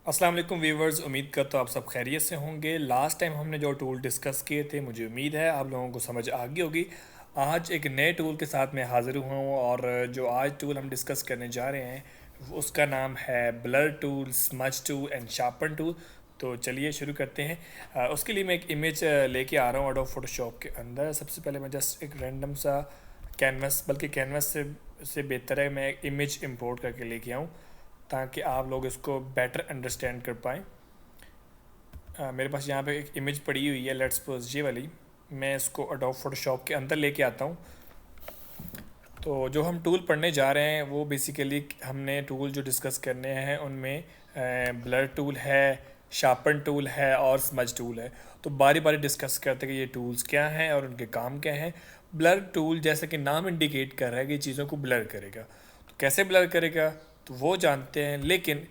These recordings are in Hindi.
अस्सलाम वालेकुम व्यूवर्स, उम्मीद करता हूँ आप सब खैरियत से होंगे। लास्ट टाइम हमने जो टूल डिस्कस किए थे, मुझे उम्मीद है आप लोगों को समझ आ गई होगी। आज एक नए टूल के साथ मैं हाज़िर हुआ हूँ और जो आज टूल हम डिस्कस करने जा रहे हैं उसका नाम है blur tool, smudge tool and sharpen tool. तो चलिए शुरू करते हैं। उसके लिए मैं एक इमेज लेके आ रहा हूँ एडोब फोटोशॉप के अंदर। सबसे पहले मैं जस्ट एक रैंडम सा कैनवस, बल्कि कैनवस से बेहतर है मैं एक इमेज इंपोर्ट करके लेके आऊँ ताकि आप लोग इसको बेटर अंडरस्टैंड कर पाएँ। मेरे पास यहाँ पे एक इमेज पड़ी हुई है, लेट्स सपोज ये वाली। मैं इसको अडोब फोटोशॉप के अंदर लेके आता हूँ। तो जो हम टूल पढ़ने जा रहे हैं वो बेसिकली हमने टूल जो डिस्कस करने हैं उनमें ब्लर टूल है, शार्पन टूल है और स्मज टूल है। तो बारी बारी डिस्कस करते हैं कि ये टूल्स क्या हैं और उनके काम क्या हैं। ब्लर टूल जैसे कि नाम इंडिकेट कर रहा है कि चीज़ों को ब्लर करेगा। तो कैसे ब्लर करेगा तो वो जानते हैं, लेकिन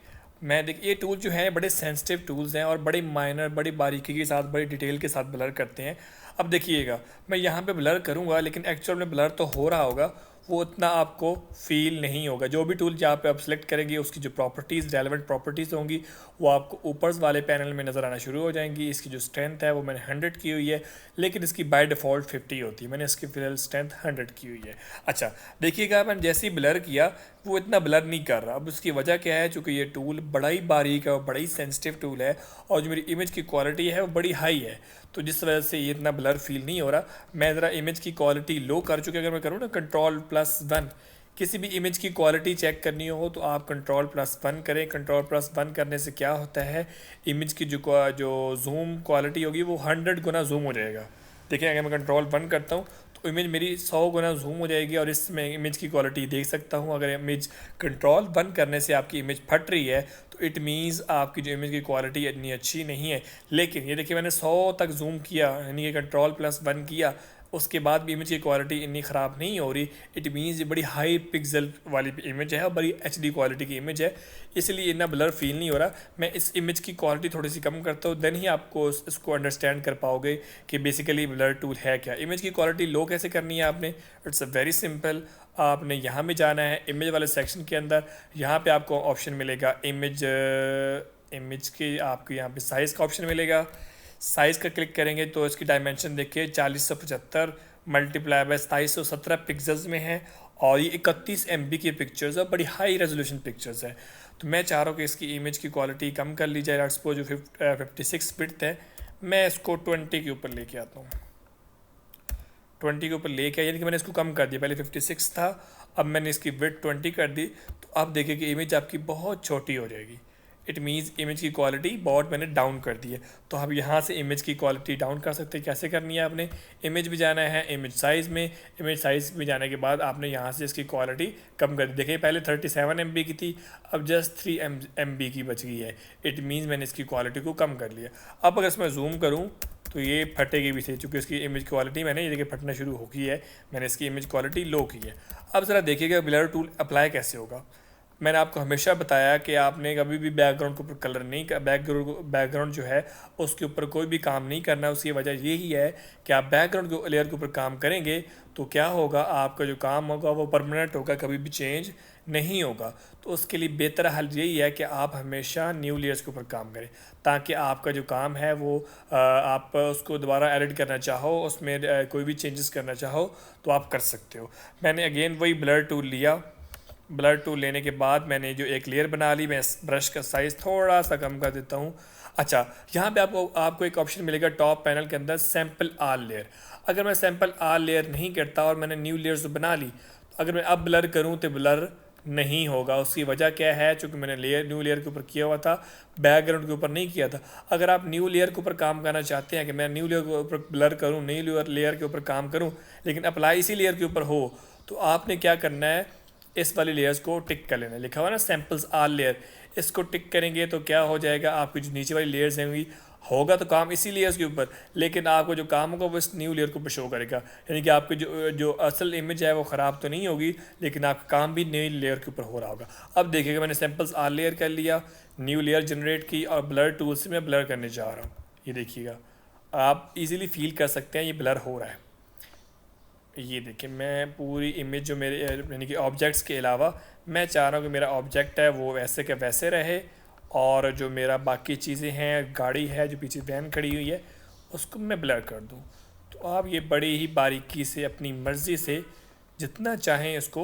मैं देख ये टूल जो है बड़े सेंसिटिव टूल्स हैं और बड़ी माइनर, बड़ी बारीकी के साथ, बड़ी डिटेल के साथ ब्लर करते हैं। अब देखिएगा, मैं यहाँ पे ब्लर करूँगा लेकिन एक्चुअल में ब्लर तो हो रहा होगा, वो उतना आपको फील नहीं होगा। जो भी टूल जहाँ पे आप सेलेक्ट करेंगे उसकी जो प्रॉपर्टीज़, रेलेवेंट प्रॉपर्टीज़ होंगी वो आपको ऊपर वाले पैनल में नज़र आना शुरू हो जाएंगी। इसकी जो स्ट्रेंथ है वो मैंने 100 की हुई है, लेकिन इसकी बाय डिफ़ॉल्ट 50 होती है। मैंने इसकी फिलहाल स्ट्रेंथ 100 की हुई है। अच्छा देखिएगा, मैंने जैसे ही ब्लर किया वो इतना ब्लर नहीं कर रहा। अब उसकी वजह क्या है, चूँकि ये टूल बड़ा ही बारीक है और बड़ा ही सेंसिटिव टूल है और जो मेरी इमेज की क्वालिटी है वो बड़ी हाई है, तो जिस वजह से ये इतना ब्लर फील नहीं हो रहा। मैं ज़रा इमेज की क्वालिटी लो कर चुके, अगर मैं करूँ ना Ctrl+1, किसी भी इमेज की क्वालिटी चेक करनी हो तो आप Ctrl+1 करें। Ctrl+1 करने से क्या होता है, इमेज की जो जूम क्वालिटी होगी वो 100 गुना जूम हो जाएगा। देखिए अगर मैं Ctrl+1 करता हूँ तो इमेज मेरी 100 गुना जूम हो जाएगी और इसमें इमेज की क्वालिटी देख सकता हूँ। अगर इमेज Ctrl+1 करने से आपकी इमेज फट रही है तो इट मीन्स आपकी जो इमेज की क्वालिटी इतनी अच्छी नहीं है। लेकिन ये देखिए, मैंने 100 तक जूम किया, यानी कि Ctrl+1 किया, उसके बाद भी इमेज की क्वालिटी इतनी ख़राब नहीं हो रही। इट मीन्स ये बड़ी हाई पिक्सल वाली इमेज है और बड़ी एचडी क्वालिटी की इमेज है, इसलिए इतना ब्लर फील नहीं हो रहा। मैं इस इमेज की क्वालिटी थोड़ी सी कम करता हूँ, देन ही आपको इसको अंडरस्टैंड कर पाओगे कि बेसिकली ब्लर टूल है क्या। इमेज की क्वालिटी लो कैसे करनी है आपने, इट्स अ वेरी सिंपल। आपने यहाँ में जाना है इमेज वाले सेक्शन के अंदर। यहाँ पे आपको ऑप्शन मिलेगा इमेज के, आपको यहाँ पे साइज़ का ऑप्शन मिलेगा। साइज़ का क्लिक करेंगे तो इसकी डायमेंशन देखिए 4075 मल्टीप्लाई बाय 2717 पिक्सल्स में है और ये 31 MB की पिक्चर्स है, बड़ी हाई रेजोल्यूशन पिक्चर्स है। तो मैं चाह रहा हूँ कि इसकी इमेज की क्वालिटी कम कर ली जाए। लेट्स सपोज जो 56 बिट है, मैं इसको 20 के ऊपर लेके आता हूँ। 20 के ऊपर लेके आया, यानी कि मैंने इसको कम कर दिया। पहले 56 था, अब मैंने इसकी विड्थ 20 कर दी। तो अब देखिए कि इमेज आपकी बहुत छोटी हो जाएगी। इट मीन्स इमेज की क्वालिटी बहुत मैंने डाउन कर दी है। तो हम यहाँ से इमेज की क्वालिटी डाउन कर सकते हैं। कैसे करनी है, आपने इमेज भी जाना है, इमेज साइज़ में, इमेज साइज़ में जाने के बाद आपने यहाँ से इसकी क्वालिटी कम कर दी। देखिए पहले 37 MB की थी, अब जस्ट 3 MB की बच गई है। इट मीन्स मैंने इसकी क्वालिटी को कम कर लिया। अब अगर इसमें जूम करूँ तो ये फटेगी भी सही, चूँकि इसकी इमेज क्वालिटी मैंने ये देखिए फटना शुरू हो गई है। मैंने इसकी इमेज क्वालिटी लो की है। अब ज़रा देखिएगा ब्लर टूल अप्लाई कैसे होगा। मैंने आपको हमेशा बताया कि आपने कभी भी बैकग्राउंड के ऊपर कलर नहीं कर, बैकग्राउंड जो है उसके ऊपर कोई भी काम नहीं करना। उसकी वजह यही है कि आप बैकग्राउंड के लेयर के ऊपर काम करेंगे तो क्या होगा, आपका जो काम होगा वो परमानेंट होगा, कभी भी चेंज नहीं होगा। तो उसके लिए बेहतर हल यही है कि आप हमेशा न्यू लेयर्स के ऊपर काम करें, ताकि आपका जो काम है वो आप उसको दोबारा एडिट करना चाहो, उसमें कोई भी चेंजेस करना चाहो तो आप कर सकते हो। मैंने अगेन वही ब्लर टूल लिया। ब्लर टूल लेने के बाद मैंने जो एक लेयर बना ली, मैं ब्रश का साइज़ थोड़ा सा कम कर देता हूँ। अच्छा, यहाँ पे आपको एक ऑप्शन मिलेगा टॉप पैनल के अंदर, सैम्पल आल लेयर। अगर मैं सैम्पल आल लेयर नहीं करता और मैंने न्यू लेयर्स बना ली, तो अगर मैं अब ब्लर करूँ तो ब्लर नहीं होगा। उसकी वजह क्या है, चूँकि मैंने न्यू लेयर के ऊपर किया हुआ था, बैकग्राउंड के ऊपर नहीं किया था। अगर आप न्यू लेयर के ऊपर काम करना चाहते हैं कि मैं न्यू लेयर के ऊपर ब्लर करूँ, न्यू लेयर के ऊपर काम करूँ, लेकिन अप्लाई इसी लेयर के ऊपर हो, तो आपने क्या करना है, इस वाली लेयर्स को टिक कर लेना। लिखा हुआ ना सैम्पल्स आल लेयर, इसको टिक करेंगे तो क्या हो जाएगा, आपकी जो नीचे वाली लेयर्स होंगी, होगा तो काम इसी लेयर्स के ऊपर, लेकिन आपको जो काम होगा वो इस न्यू लेयर के ऊपर शो करेगा। यानी कि आपकी जो जो असल इमेज है वो ख़राब तो नहीं होगी, लेकिन आपका काम भी न्यू लेयर के ऊपर हो रहा होगा। अब देखिएगा, मैंने सैम्पल्स आल लेयर कर लिया, न्यू लेयर जनरेट की और ब्लर टूल से मैं ब्लर करने जा रहा हूँ। ये देखिएगा, आप इजीली फील कर सकते हैं ये ब्लर हो रहा है। ये देखिए, मैं पूरी इमेज जो मेरे यानी कि ऑब्जेक्ट्स के अलावा मैं चाह रहा हूँ कि मेरा ऑब्जेक्ट है वो वैसे के वैसे रहे और जो मेरा बाकी चीज़ें हैं, गाड़ी है जो पीछे वैन खड़ी हुई है, उसको मैं ब्लर कर दूँ। तो आप ये बड़ी ही बारीकी से अपनी मर्ज़ी से जितना चाहें इसको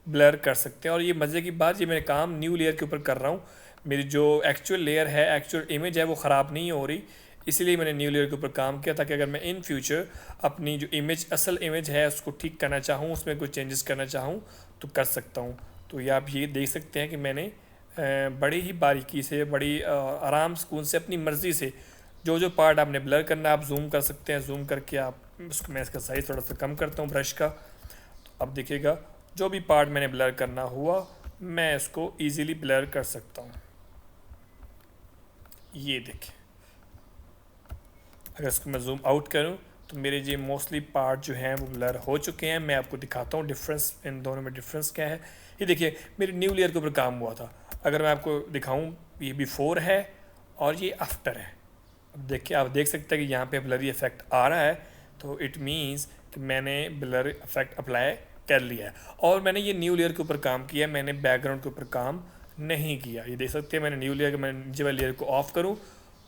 ब्लर कर सकते हैं। और ये मज़े की बात, ये मैं काम न्यू लेयर के ऊपर कर रहा हूँ। मेरी जो एक्चुअल लेयर है, एक्चुअल इमेज है, वो ख़राब नहीं हो रही, इसलिए मैंने न्यू लेयर के ऊपर काम किया, ताकि अगर मैं इन फ्यूचर अपनी जो इमेज, असल इमेज है, उसको ठीक करना चाहूँ, उसमें कोई चेंजेस करना चाहूँ तो कर सकता हूँ। तो ये आप ये देख सकते हैं कि मैंने बड़ी ही बारीकी से, बड़ी आराम सुकून से, अपनी मर्ज़ी से जो जो पार्ट आपने ब्लर करना है आप जूम कर सकते हैं। जूम करके आप उसको, मैं इसका साइज़ थोड़ा सा कम करता हूँ ब्रश का। तो अब देखिएगा जो भी पार्ट मैंने ब्लर करना हुआ, मैं इसको ईज़िली ब्लर कर सकता हूँ। ये देखिए, अगर इसको मैं जूम आउट करूँ तो मेरे ये मोस्टली पार्ट जो हैं वो ब्लर हो चुके हैं। मैं आपको दिखाता हूँ डिफरेंस, इन दोनों में डिफरेंस क्या है। ये देखिए मेरी न्यू लेयर के ऊपर काम हुआ था, अगर मैं आपको दिखाऊँ, ये बिफोर है और ये आफ्टर है। अब देखिए, आप देख सकते हैं कि यहाँ पे ब्लरी इफेक्ट आ रहा है, तो इट मीन्स कि मैंने ब्लर इफेक्ट अप्लाई कर लिया है। और मैंने ये न्यू लेयर के ऊपर काम किया, मैंने बैकग्राउंड के ऊपर काम नहीं किया। ये देख सकते हैं मैंने न्यू लेयर, मैं नीचे वाली लेयर को ऑफ करूँ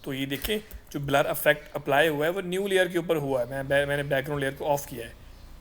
तो ये देखिए जो ब्लर इफेक्ट अप्लाई हुआ है वो न्यू लेयर के ऊपर हुआ है। मैंने बैकग्राउंड लेयर को ऑफ़ किया है।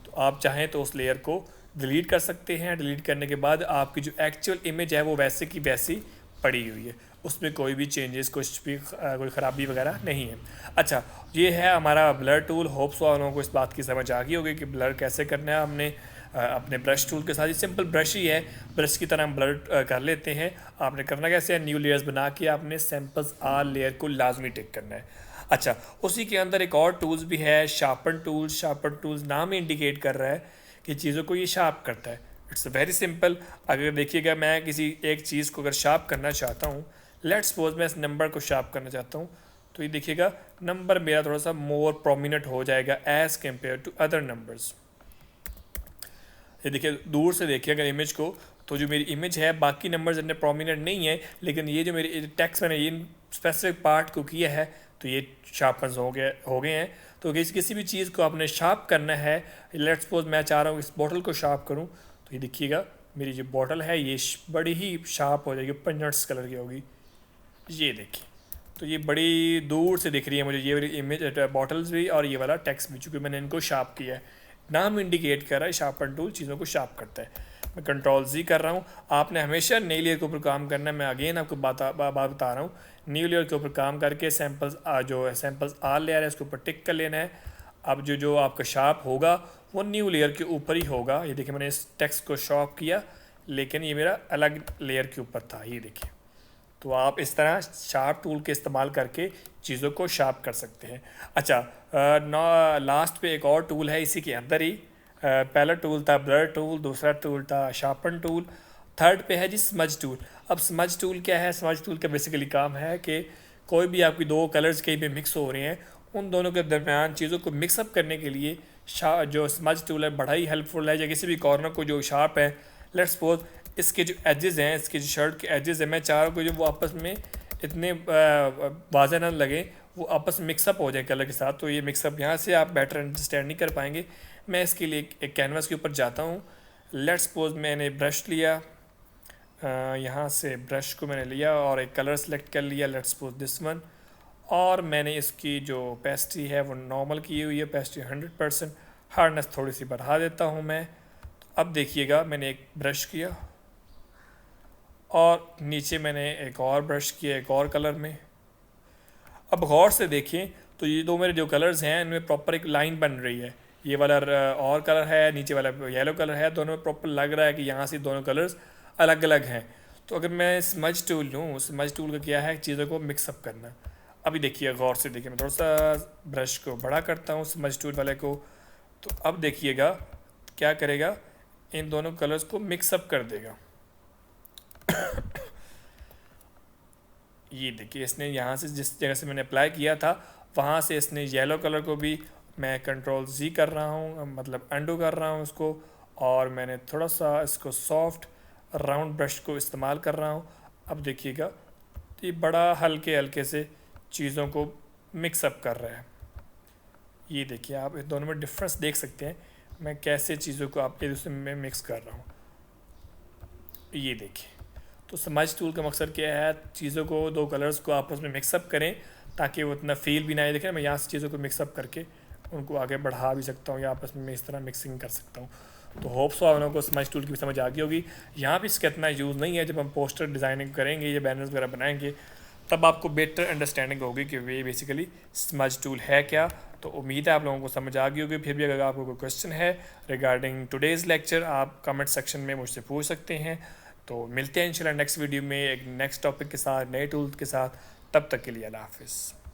तो आप चाहें तो उस लेयर को डिलीट कर सकते हैं। डिलीट करने के बाद आपकी जो एक्चुअल इमेज है वो वैसे की वैसी पड़ी हुई है, उसमें कोई भी चेंजेस, कुछ भी कोई ख़राबी वगैरह नहीं है। अच्छा, ये है हमारा ब्लर टूल। होप्स आप लोगों को इस बात की समझ आ गई होगी कि ब्लर कैसे करना है। हमने अपने ब्रश टूल के साथ, ये सिंपल ब्रश ही है, ब्रश की तरह हम ब्लर कर लेते हैं। आपने करना कैसे है, न्यू लेयर्स बना के आपने सैम्पल्स आल लेयर को लाजमी टिक करना है। अच्छा, उसी के अंदर एक और टूल्स भी है, शार्पन टूल्स। शार्पन टूल्स नाम ही इंडिकेट कर रहा है कि चीज़ों को ये शार्प करता है। It's very simple. अगर देखिएगा, मैं किसी एक चीज़ को अगर शार्प करना चाहता हूँ, लेट्स सपोज मैं इस नंबर को शार्प करना चाहता हूँ, तो ये देखिएगा नंबर मेरा थोड़ा सा मोर प्रोमिनेंट हो जाएगा as compared to other numbers. ये देखिए, दूर से देखिए अगर इमेज को, तो जो मेरी इमेज है बाकी नंबर्स इतने प्रोमिनेंट नहीं है, लेकिन ये जो मेरी टेक्स्ट मैंने ये स्पेसिफिक पार्ट को किया है तो ये शार्पन्स हो गए हैं। तो किसी भी चीज़ को आपने शार्प करना है, लेट्स सपोज मैं चाह रहा हूँ इस बॉटल को शार्प करूँ, तो ये देखिएगा मेरी जो बॉटल है ये बड़ी ही शार्प हो जाएगी, पंजट्स कलर की होगी। ये देखिए, तो ये बड़ी दूर से दिख रही है मुझे ये वाली इमेज, बॉटल्स भी और ये वाला टेक्स्ट भी, चूँकि मैंने इनको शार्प किया है। नाम इंडिकेट कर रहा है, शार्पन टूल चीज़ों को शार्प करता है। मैं कंट्रोल जी कर रहा हूँ। आपने हमेशा न्यू लेयर के ऊपर काम करना है। मैं अगेन आपको बात बता रहा हूँ, न्यू लेयर के ऊपर काम करके सैम्पल्स जो है, सैम्पल्स आल लेयर है, उसके ऊपर टिक कर लेना है। अब जो जो आपका शार्प होगा वो न्यू लेयर के ऊपर ही होगा। ये देखिए मैंने इस टेक्स्ट को शार्प किया, लेकिन ये मेरा अलग लेयर के ऊपर था। ये देखिए, तो आप इस तरह शार्प टूल के इस्तेमाल करके चीज़ों को शार्प कर सकते हैं। अच्छा, लास्ट पे एक और टूल है इसी के अंदर ही। पहला टूल था ब्लर टूल, दूसरा टूल था शार्पन टूल, थर्ड पे है जी स्मज टूल। अब स्मज टूल क्या है? स्मज टूल का बेसिकली काम है कि कोई भी आपकी दो कलर्स कहीं पे मिक्स हो रहे हैं, उन दोनों के दरमियान चीज़ों को मिक्सअप करने के लिए जो स्मज टूल है बड़ा ही हेल्पफुल है। या किसी भी कॉर्नर को जो शार्प है, लेट्स सपोज इसके जो एजेस हैं, इसके जो शर्ट के एजेस हैं, मैं चाह रहा हूँ कि जो वो आपस में इतने वाज़ह ना लगे, वो आपस में मिक्सअप हो जाए कलर के साथ। तो ये मिक्सअप यहाँ से आप बेटर अंडरस्टैंड नहीं कर पाएंगे। मैं इसके लिए एक कैनवास के ऊपर जाता हूँ। लेट्स सपोज मैंने ब्रश लिया, यहाँ से ब्रश को मैंने लिया और एक कलर सेलेक्ट कर लिया, लेट्स सपोज दिस वन। और मैंने इसकी जो पेस्ट्री है वो नॉर्मल की हुई है, पेस्ट्री 100%। हार्डनेस थोड़ी सी बढ़ा देता हूँ मैं। तो अब देखिएगा, मैंने एक ब्रश किया और नीचे मैंने एक और ब्रश किया एक और कलर में। अब गौर से देखें तो ये दो मेरे जो कलर्स हैं इनमें प्रॉपर एक लाइन बन रही है। ये वाला और कलर है, नीचे वाला येलो कलर है, दोनों में प्रॉपर लग रहा है कि यहाँ से दोनों कलर्स अलग अलग हैं। तो अगर मैं स्मज टूल लूँ, स्मज टूल का क्या है, चीज़ों को मिक्सअप करना। अभी देखिए, गौर से देखिए, मैं थोड़ा सा ब्रश को बड़ा करता हूँ स्मज टूल वाले को। तो अब देखिएगा क्या करेगा, इन दोनों कलर्स को मिक्सअप कर देगा। ये देखिए, इसने यहाँ से जिस जगह से मैंने अप्लाई किया था वहाँ से इसने येलो कलर को भी, मैं कंट्रोल जी कर रहा हूँ, मतलब अंडू कर रहा हूँ उसको, और मैंने थोड़ा सा इसको सॉफ्ट राउंड ब्रश को इस्तेमाल कर रहा हूँ। अब देखिएगा, ये बड़ा हल्के हल्के से चीज़ों को मिक्सअप कर रहा है। ये देखिए, आप इस दोनों में डिफरेंस देख सकते हैं, मैं कैसे चीज़ों को आप एक दूसरे में मिक्स कर रहा हूँ। ये देखिए, तो स्मज टूल का मकसद क्या है, चीज़ों को, दो कलर्स को आपस में मिक्सअप करें ताकि वो इतना फील भी ना आए। देखें मैं यहाँ से चीज़ों को मिक्सअप करके उनको आगे बढ़ा भी सकता हूँ या आपस में इस तरह मिक्सिंग कर सकता हूँ। तो होप्स आप लोगों को स्मज टूल की भी समझ आ गई होगी। यहाँ भी इसका इतना यूज़ नहीं है, जब हम पोस्टर डिज़ाइनिंग करेंगे या बैनर्स वगैरह बनाएंगे तब आपको बेटर अंडरस्टैंडिंग होगी कि वे बेसिकली स्मज टूल है क्या। तो उम्मीद है आप लोगों को समझ आ गई होगी। फिर भी अगर आपको कोई क्वेश्चन है रिगार्डिंग टुडेज़ लेक्चर, आप कमेंट सेक्शन में मुझसे पूछ सकते हैं। तो मिलते हैं इंशाल्लाह नेक्स्ट वीडियो में एक नेक्स्ट टॉपिक के साथ, नए टूल के साथ। तब तक के लिए अल्लाह हाफिज़।